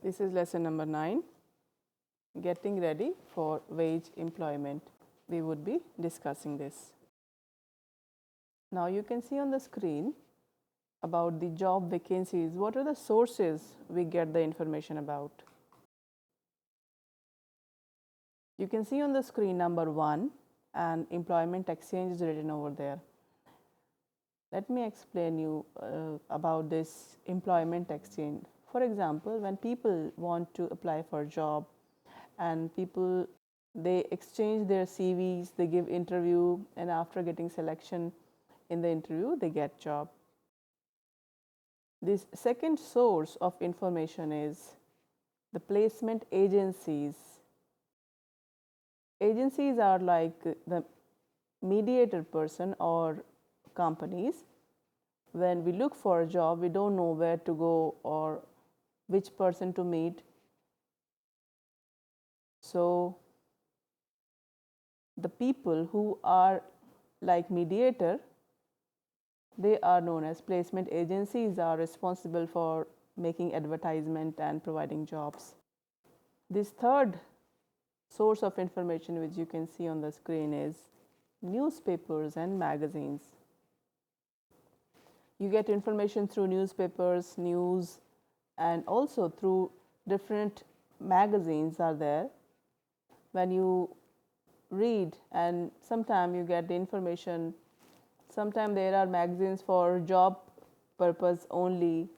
This is lesson number 9, getting ready for wage employment. We would be discussing this. Now you can see on the screen about the job vacancies. What are the sources we get the information about? You can see on the screen number 1, and employment exchange is written over there. Let me explain you about this employment exchange. For example, when people want to apply for a job and they exchange their CVs, they give interview, and after getting selection in the interview, they get job. This second source of information is the placement agencies. Agencies are like the mediator person or companies. When we look for a job, we don't know where to go or which person to meet. So the people who are like mediator, they are known as placement agencies, are responsible for making advertisement and providing jobs. This third source of information which you can see on the screen is newspapers and magazines. You get information through newspapers, news, and also through different magazines are there. When you read, and sometimes you get the information, sometimes there are magazines for job purpose only.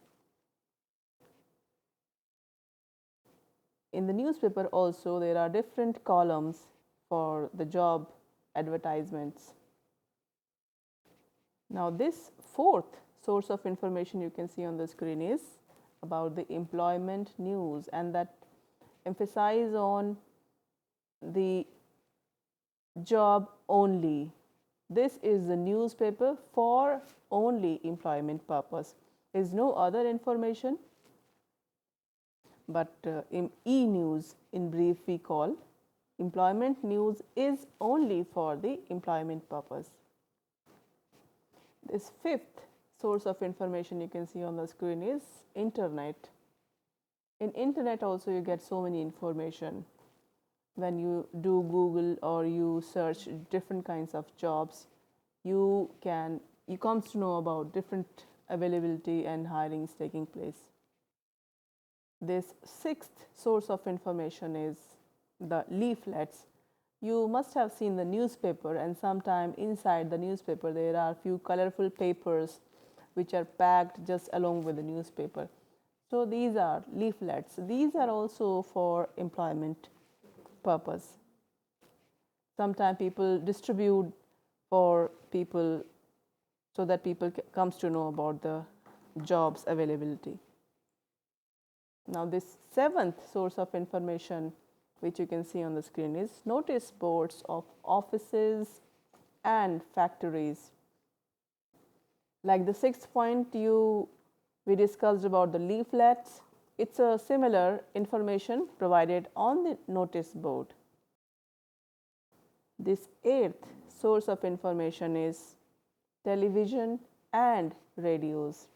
In the newspaper also there are different columns for the job advertisements. Now this fourth source of information you can see on the screen is about the employment news, and that emphasize on the job only. This is the newspaper for only employment purpose. There is no other information, but in e-news, in brief, we call employment news is only for the employment purpose. This fifth source of information you can see on the screen is internet. In internet also you get so many information. When you do Google or you search different kinds of jobs, you comes to know about different availability and hirings taking place. This sixth source of information is the leaflets. You must have seen the newspaper, and sometime inside the newspaper there are few colorful papers which are packed just along with the newspaper. So these are leaflets. These are also for employment purpose. Sometimes people distribute for people so that people comes to know about the jobs availability. Now this seventh source of information which you can see on the screen is notice boards of offices and factories. Like the sixth point we discussed about the leaflets, it's a similar information provided on the notice board. This eighth source of information is television and radios.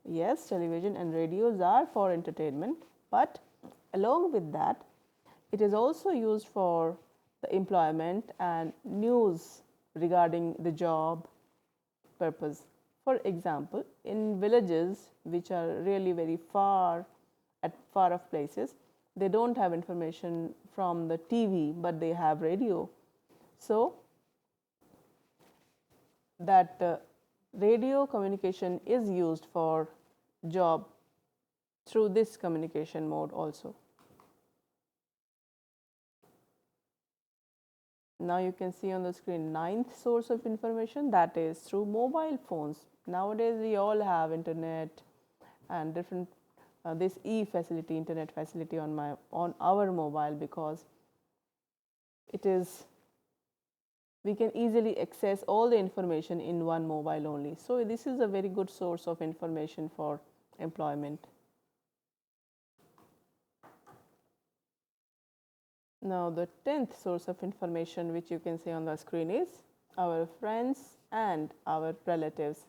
Yes, television and radios are for entertainment, but along with that, it is also used for the employment and news regarding the job purpose. For example, in villages which are really very far off places, they don't have information from the TV, but they have radio. So that radio communication is used for job through this communication mode also. Now you can see on the screen ninth source of information, that is through mobile phones. Nowadays we all have internet and different this e-facility, internet facility on our mobile, because we can easily access all the information in one mobile only. So this is a very good source of information for employment. Now the 10th source of information which you can see on the screen is our friends and our relatives.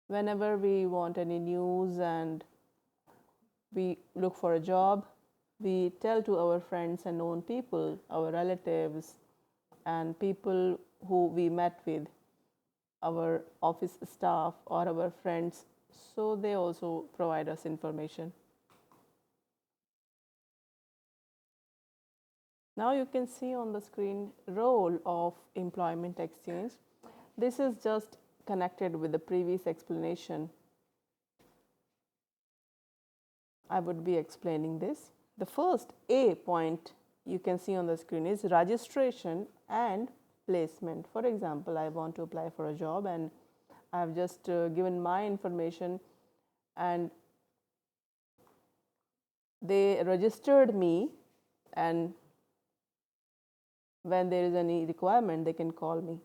Whenever we want any news and We look for a job, we tell to our friends and known people, our relatives, and people who we met with, our office staff or our friends, so they also provide us information. Now you can see on the screen role of employment exchange. This is just connected with the previous explanation. I would be explaining this. The first A point you can see on the screen is registration and placement. For example, I want to apply for a job and I have just given my information and they registered me, and when there is any requirement they can call me.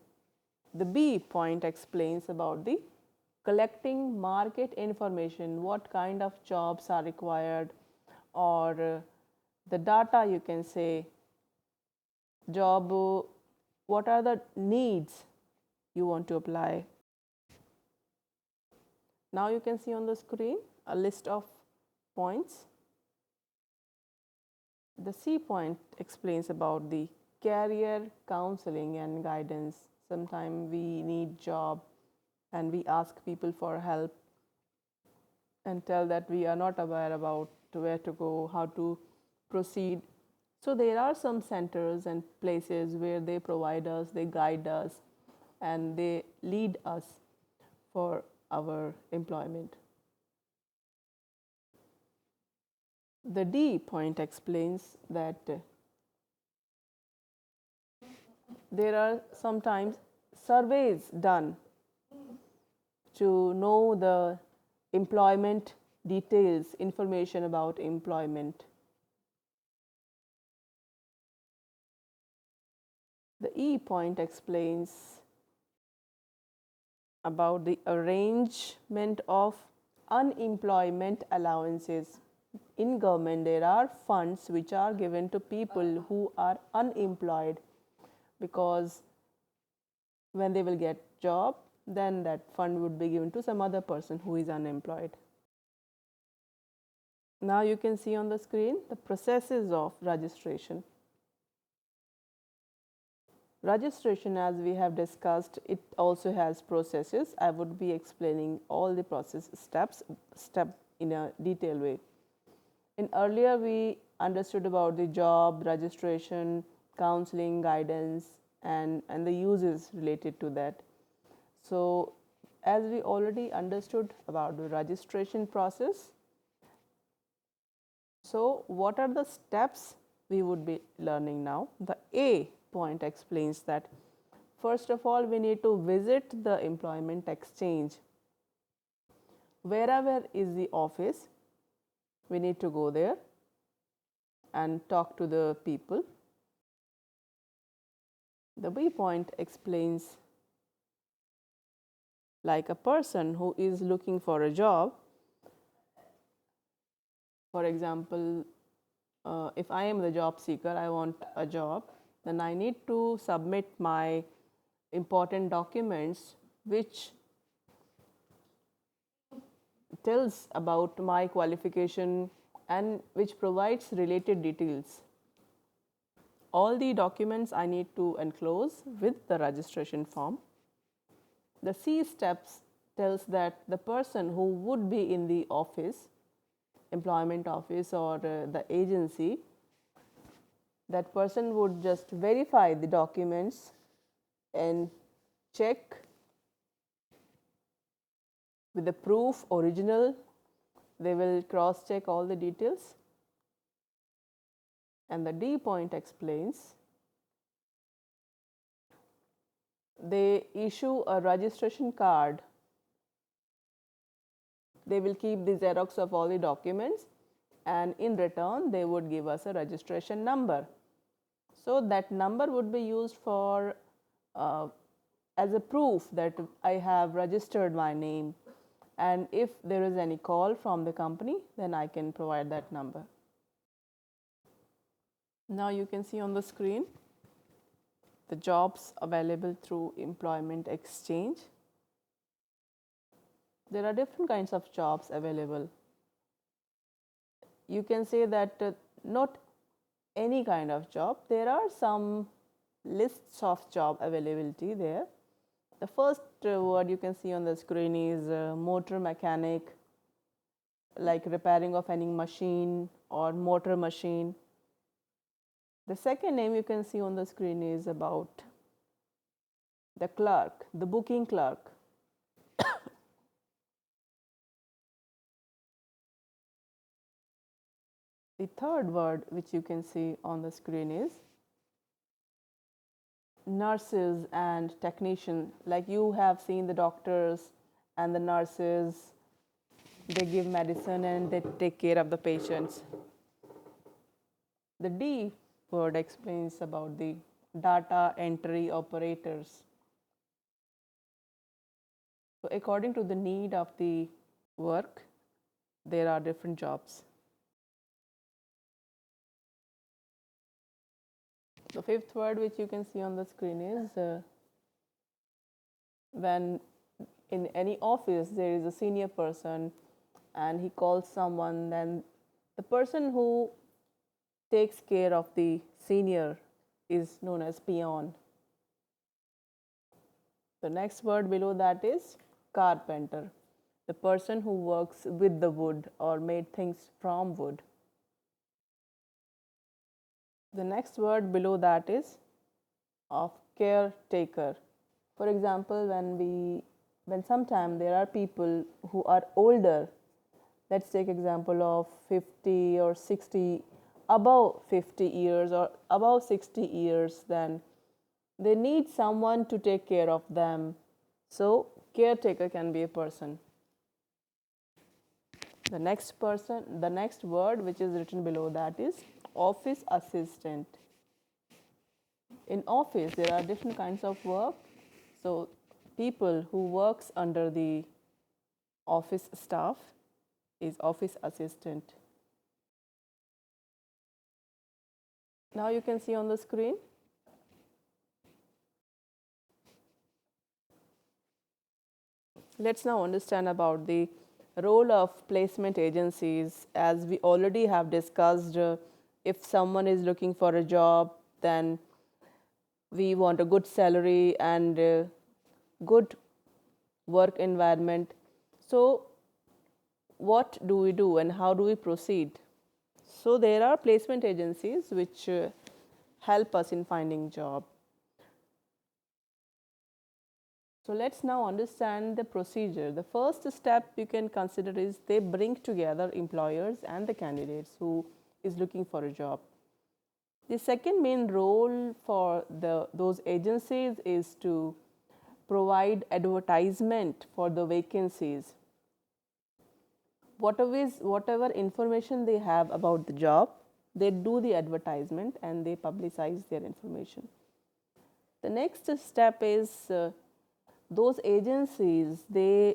The B point explains about the collecting market information, what kind of jobs are required, or the data, you can say, job, what are the needs you want to apply. Now you can see on the screen a list of points. The C point explains about the career counseling and guidance. Sometimes we need job and we ask people for help and tell that we are not aware about where to go, how to proceed. So there are some centers and places where they provide us, they guide us, and they lead us for our employment. The D point explains that there are sometimes surveys done to know the employment details, information about employment. The E point explains about the arrangement of unemployment allowances. In government, there are funds which are given to people who are unemployed, because when they will get job, then that fund would be given to some other person who is unemployed. Now you can see on the screen the processes of registration. Registration, as we have discussed, it also has processes. I would be explaining all the process steps in a detailed way. In earlier we understood about the job, registration, counseling, guidance, and the uses related to that. So as we already understood about the registration process, so what are the steps we would be learning now? The A point explains that first of all we need to visit the employment exchange. Wherever is the office, we need to go there and talk to the people. The B point explains like a person who is looking for a job. For example, if I am the job seeker, I want a job, then I need to submit my important documents which tells about my qualification and which provides related details. All the documents I need to enclose with the registration form. The C steps tells that the person who would be in the office, employment office or the agency, that person would just verify the documents and check with the proof original. They will cross check all the details. And the D point explains they issue a registration card. They will keep the xerox of all the documents, and in return they would give us a registration number. So that number would be used for as a proof that I have registered my name, and if there is any call from the company, then I can provide that number. Now you can see on the screen the jobs available through employment exchange. There are different kinds of jobs available. you can say that not any kind of job. There are some lists of job availability there. The first word you can see on the screen is motor mechanic, like repairing of any machine or motor machine. The second name you can see on the screen is about the clerk, the booking clerk. The third word which you can see on the screen is nurses and technician. Like you have seen the doctors and the nurses, they give medicine and they take care of the patients. The D word explains about the data entry operators. So according to the need of the work, there are different jobs. The fifth word which you can see on the screen is when in any office there is a senior person and he calls someone, then the person who takes care of the senior is known as peon. The next word below that is carpenter, the person who works with the wood or made things from wood. The next word below that is of caretaker. For example, when sometime there are people who are older, let's take example of 50 or 60, above 50 years or above 60 years, then they need someone to take care of them. So caretaker can be a person. The next word which is written below that is office assistant. In office there are different kinds of work. So people who works under the office staff is office assistant. Now you can see on the screen let's now understand about the role of placement agencies. As we already have discussed, if someone is looking for a job, then we want a good salary and good work environment. So what do we do and how do we proceed? So there are placement agencies which help us in finding job. So let's now understand the procedure. The first step you can consider is they bring together employers and the candidates who is looking for a job. The second main role for those agencies is to provide advertisement for the vacancies. Whatever information they have about the job, they do the advertisement and they publicize their information. The next step is those agencies, they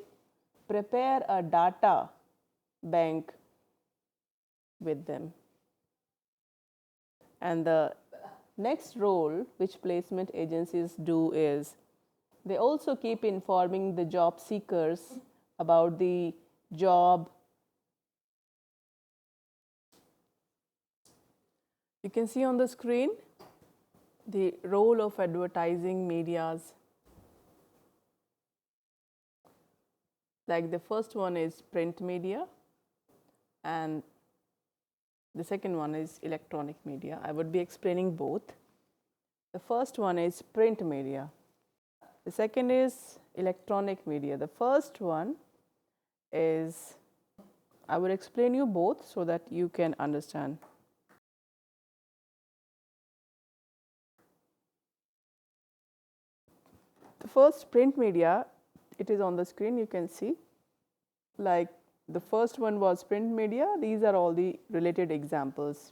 prepare a data bank with them. And the next role which placement agencies do is they also keep informing the job seekers about the job. You can see on the screen the role of advertising medias. Like the first one is print media and the second one is electronic media. I would be explaining both. The first one is print media. The second is electronic media. The first one is, I will explain you both so that you can understand. The first print media, it is on the screen, you can see. Like the first one was print media. These are all the related examples.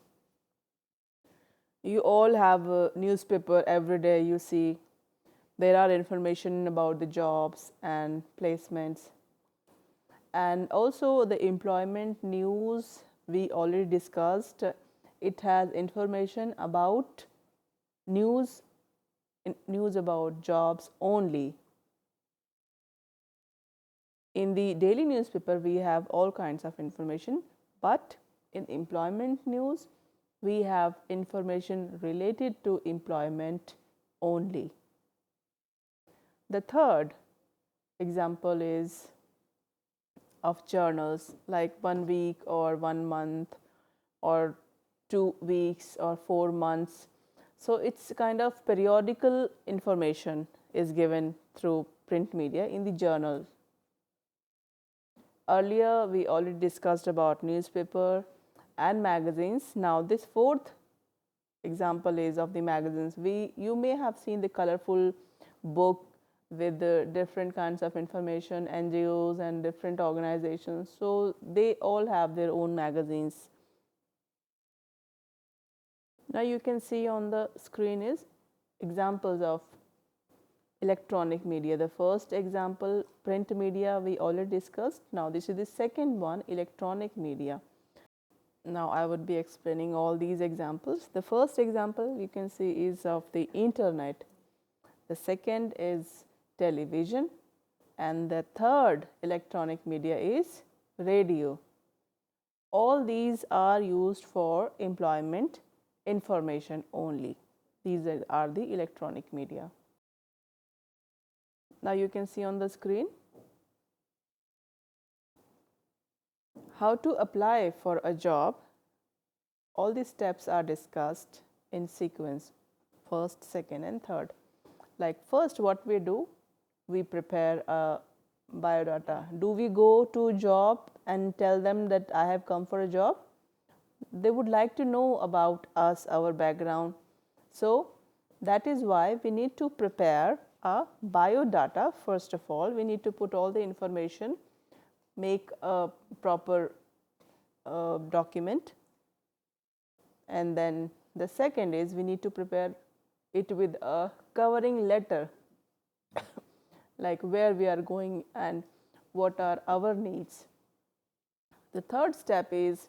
You all have a newspaper every day, you see. There are information about the jobs and placements. And also the employment news we already discussed. It has information about news about jobs only. In the daily newspaper, we have all kinds of information, but In employment news, we have information related to employment only. The third example is of journals like 1 week or 1 month or 2 weeks or 4 months. So it's kind of periodical information is given through print media in the journal. Earlier we already discussed about newspaper and magazines. Now this fourth example is of the magazines. You may have seen the colorful book with the different kinds of information, NGOs and different organizations. So they all have their own magazines. Now you can see on the screen is examples of electronic media. The first example, print media, we already discussed. Now this is the second one, electronic media. Now I would be explaining all these examples. The first example you can see is of the internet. The second is television, and the third electronic media is radio. All these are used for employment information only. These are the electronic media. Now you can see on the screen how to apply for a job. All these steps are discussed in sequence, first, second and third. Like first, what we do, we prepare a biodata. Do we go to a job and tell them that I have come for a job? They would like to know about us, our background. So that is why we need to prepare a biodata. First of all, we need to put all the information, make a proper document, and then the second is we need to prepare it with a covering letter like where we are going and what are our needs. The third step is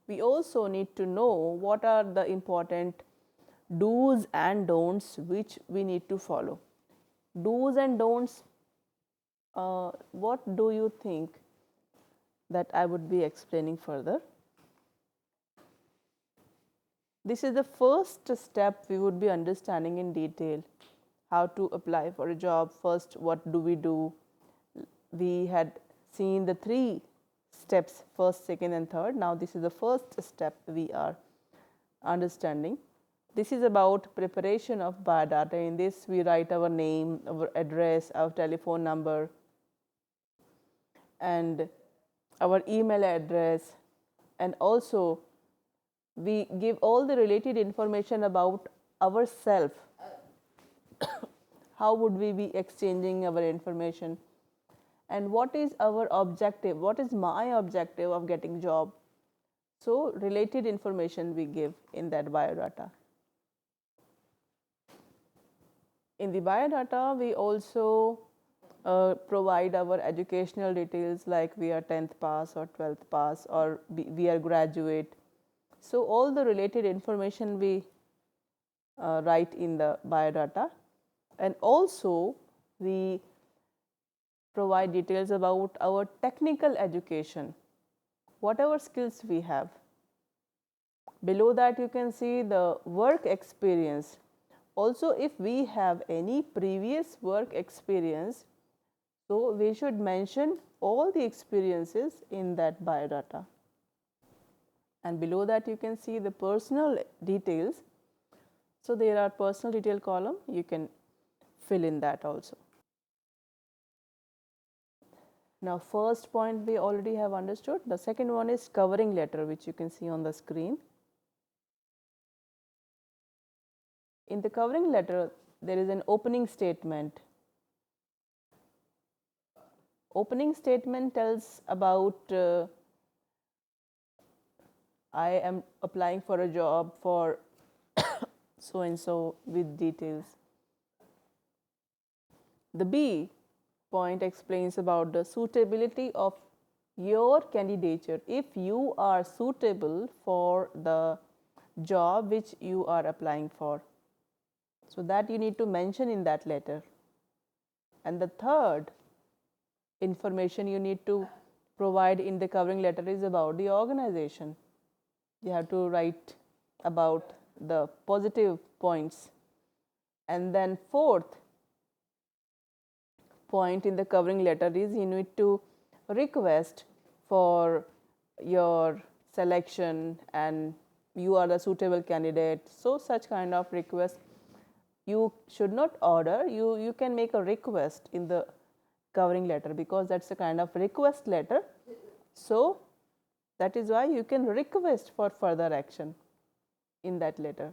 we also need to know what are the important do's and don'ts which we need to follow. Do's and don'ts, what do you think that I would be explaining further? This is the first step we would be understanding in detail, how to apply for a job. First, what do? We had seen the three steps, first, second and third. Now this is the first step we are understanding. This is about preparation of biodata. In this we write our name, our address, our telephone number and our email address, and also we give all the related information about ourselves. How would we be exchanging our information, and what is our objective, what is my objective of getting job. So related information we give in that biodata. In the biodata we also provide our educational details, like we are 10th pass or 12th pass or we are graduate. So all the related information we write in the biodata, and also we provide details about our technical education, whatever skills we have. Below that you can see the work experience. Also, if we have any previous work experience, so we should mention all the experiences in that biodata. And below that you can see the personal details. So there are personal detail column, you can fill in that also. Now first point we already have understood. The second one is covering letter, which you can see on the screen. In the covering letter there is an opening statement. Opening statement tells about I am applying for a job for so and so with details. The B point explains about the suitability of your candidature, if you are suitable for the job which you are applying for. So that you need to mention in that letter. And the third information you need to provide in the covering letter is about the organization. You have to write about the positive points. And then fourth point in the covering letter is you need to request for your selection and you are the suitable candidate. So such kind of request you should not order, you can make a request in the covering letter because that's a kind of request letter. So that is why you can request for further action in that letter.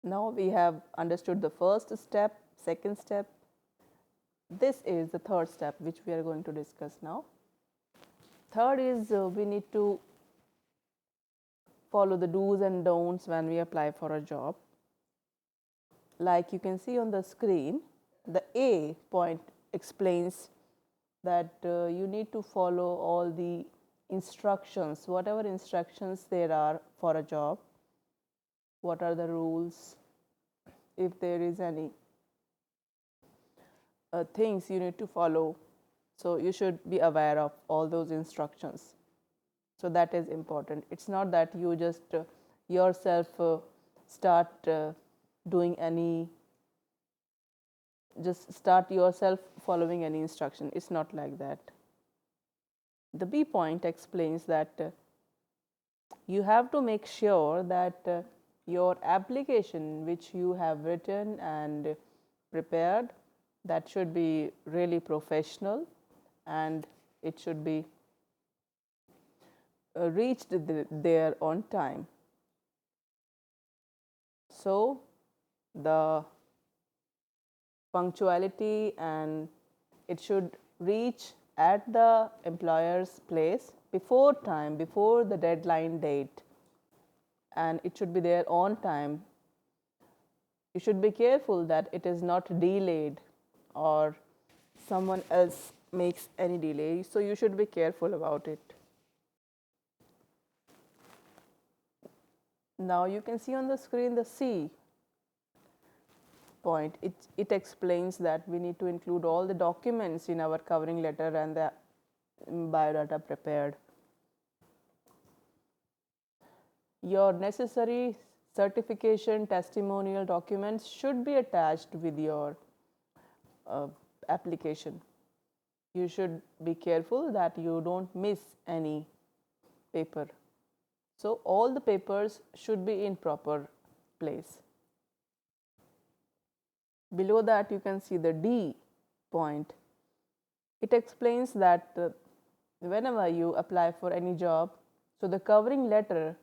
Now we have understood the first step, second step. This is the third step which we are going to discuss now. Third is we need to follow the do's and don'ts when we apply for a job. Like you can see on the screen, the A point explains that you need to follow all the instructions, whatever instructions there are for a job. What are the rules? If there is any things you need to follow, so you should be aware of all those instructions. So that is important. It's not that you just yourself start doing any, just start yourself following any instruction. It's not like that. The B point explains that you have to make sure that your application which you have written and prepared, that should be really professional and it should be reached there on time. So the punctuality, and it should reach at the employer's place before time, before the deadline date, and it should be there on time. You should be careful that it is not delayed or someone else makes any delay, so you should be careful about it. Now you can see on the screen the C point. It explains that we need to include all the documents in our covering letter and the biodata prepared. Your necessary certification, testimonial documents should be attached with your application. You should be careful that you don't miss any paper. So all the papers should be in proper place. Below that you can see the D point. It explains that whenever you apply for any job, so the covering letter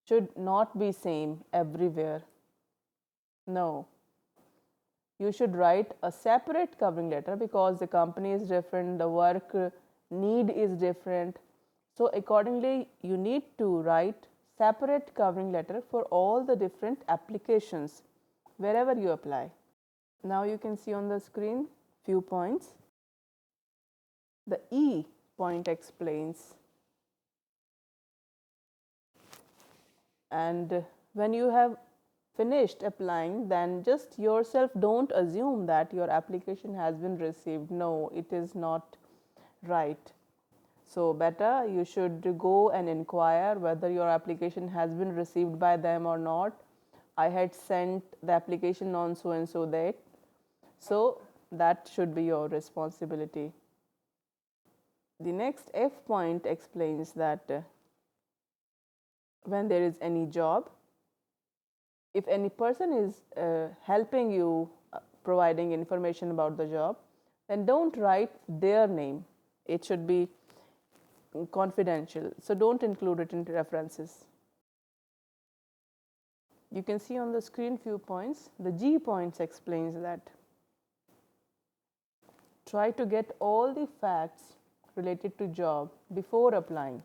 should not be same everywhere. No. You should write a separate covering letter because the company is different, the work need is different. So accordingly, you need to write separate covering letter for all the different applications wherever you apply. Now you can see on the screen few points. The E point explains, and when you have finished applying, then just yourself don't assume that your application has been received. No, it is not right. So better you should go and inquire whether your application has been received by them or not. I had sent the application on so and so date. So that should be your responsibility. The next F point explains that when there is any job, if any person is helping you providing information about the job, then don't write their name. It should be confidential, so don't include it in references. You can see on the screen few points. The G points explains that try to get all the facts related to job before applying.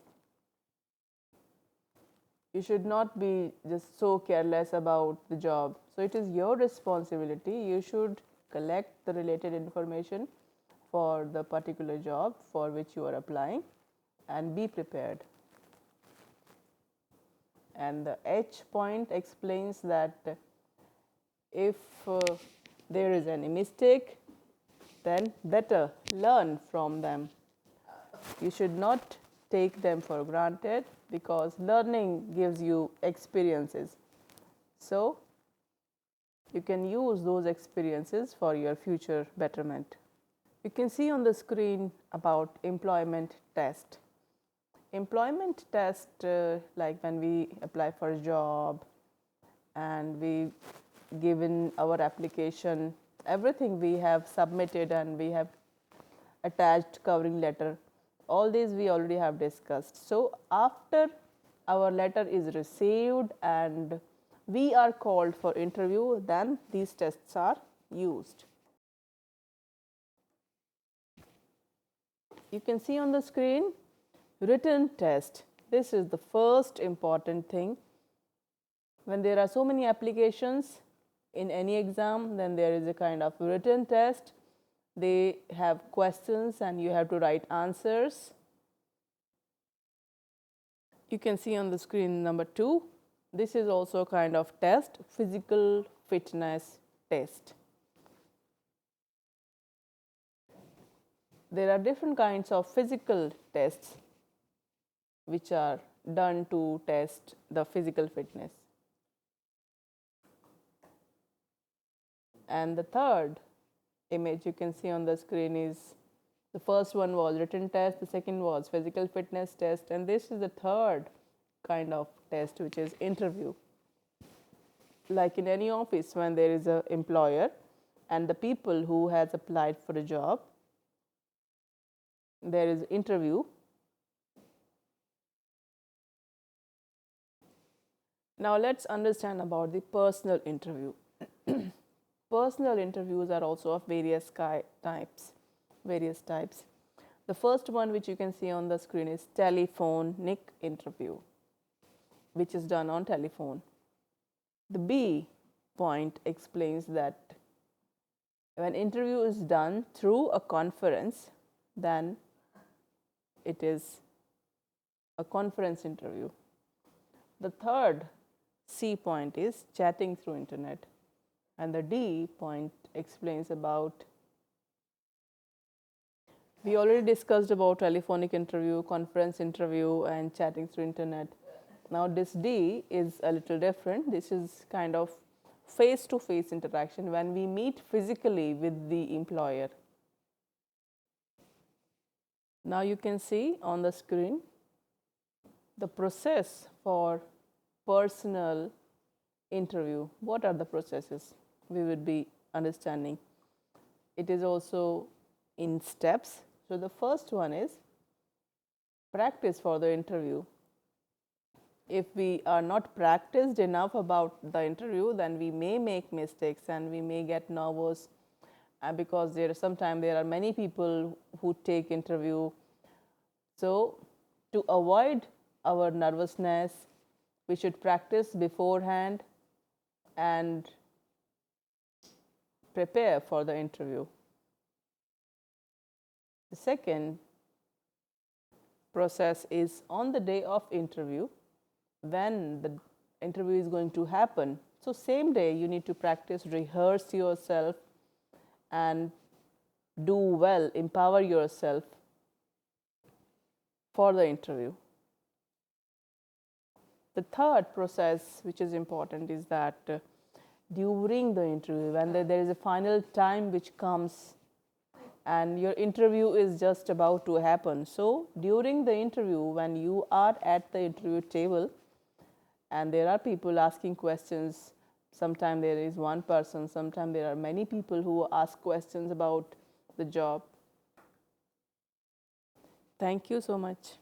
You should not be just so careless about the job. So it is your responsibility. You should collect the related information for the particular job for which you are applying and be prepared. And the H point explains that if there is any mistake, then better learn from them. You should not take them for granted. because learning gives you experiences. So you can use those experiences for your future betterment. You can see on the screen about employment test. Employment test, like when we apply for a job and we given our application, everything we have submitted and we have attached covering letter, all these we already have discussed. So after our letter is received and we are called for interview, then these tests are used. You can see on the screen written test. This is the first important thing. When there are so many applications in any exam, then there is a kind of written test. They have questions and you have to write answers. You can see on the screen number 2. This is also a kind of test, physical fitness test. There are different kinds of physical tests which are done to test the physical fitness. And the third image you can see on the screen is, the first one was written test, the second was physical fitness test, and this is the third kind of test, which is interview. Like in any office, when there is an employer and the people who has applied for a job, there is interview. Now let's understand about the personal interview. Personal interviews are also of various types. The first one, which you can see on the screen, is telephonic interview, which is done on telephone. The B point explains that when interview is done through a conference, then it is a conference interview. The third C point is chatting through internet. And the D point explains about, we already discussed about telephonic interview, conference interview, and chatting through internet. Now this D is a little different. This is kind of face-to-face interaction when we meet physically with the employer. Now you can see on the screen the process for personal interview. What are the processes we would be understanding? It is also in steps. So the first one is practice for the interview. If we are not practiced enough about the interview, then we may make mistakes and we may get nervous, because sometimes there are many people who take interview. So to avoid our nervousness, we should practice beforehand and prepare for the interview. The second process is on the day of interview, when the interview is going to happen. So same day you need to practice, rehearse yourself and do well, empower yourself for the interview. The third process, which is important, is that during the interview, when there is a final time which comes and your interview is just about to happen. So during the interview, when you are at the interview table and there are people asking questions, sometimes there is one person, sometimes there are many people who ask questions about the job. Thank you so much.